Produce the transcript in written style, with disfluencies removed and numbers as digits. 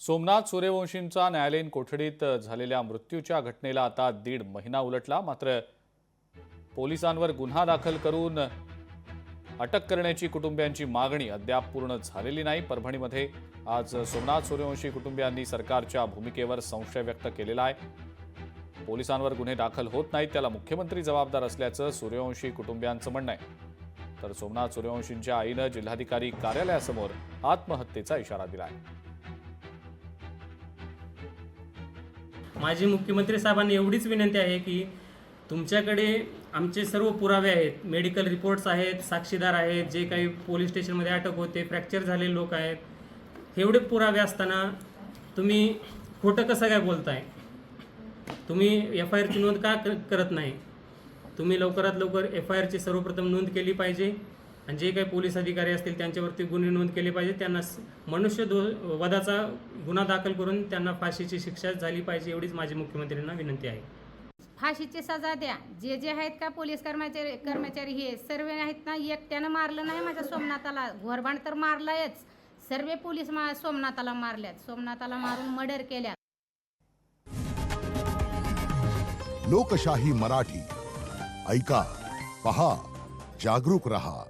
सोमनाथ सूर्यवंशींचा न्यायालयीन कोठडीत झालेल्या मृत्यूच्या घटनेला आता 1.5 महिना उलटला। मात्र पोलिसांवर गुन्हा दाखल करून अटक करण्याची कुटुंबियांची मागणी अद्याप पूर्ण झालेली नाही। परभणीमध्ये आज सोमनाथ सूर्यवंशी कुटुंबियांनी सरकारच्या भूमिकेवर संशय व्यक्त केलेला आहे। पोलिसांवर गुन्हे दाखल होत नाहीत त्याला मुख्यमंत्री जबाबदार असल्याचं सूर्यवंशी कुटुंबियांचं म्हणणं आहे। तर सोमनाथ सूर्यवंशींच्या आईनं जिल्हाधिकारी कार्यालयासमोर आत्महत्येचा इशारा दिला आहे। माझी मुख्यमंत्री साहेबांनी एवढीच विनंती आहे की तुमच्याकडे आमचे सर्व पुरावे आहेत, मेडिकल रिपोर्ट्स आहेत, साक्षीदार आहेत, जे काही पोलीस स्टेशनमध्ये अटक होते, फ्रॅक्चर झालेले लोक आहेत, एवढे पुरावे असताना तुम्ही खोटं कसं काय बोलताय? तुम्ही FIRची नोंद का करत नाही? तुम्ही लवकरात लवकर FIRची सर्वप्रथम नोंद केली पाहिजे आणि जे काही पोलीस अधिकारी असतील त्यांच्यावरती गुन्हे नोंद केले पाहिजे। त्यांना वधाचा गुन्हा दाखल करून त्यांना फाशीची शिक्षा झाली पाहिजे, एवढीच माझी मुख्यमंत्र्यांना विनंती आहे। फाशीची सजा द्या। जे आहेत का पोलीस कर्मचारी हे सर्व आहेत ना, एकट्यानं मारलं नाही माझ्या सोमनाथाला, घोरबाण तर मारलायच। सर्व पोलीस सोमनाथाला मारल्यात, सोमनाथाला मारून मर्डर केल्यात। लोकशाही मराठी ऐका, पहा, जागरूक रहा।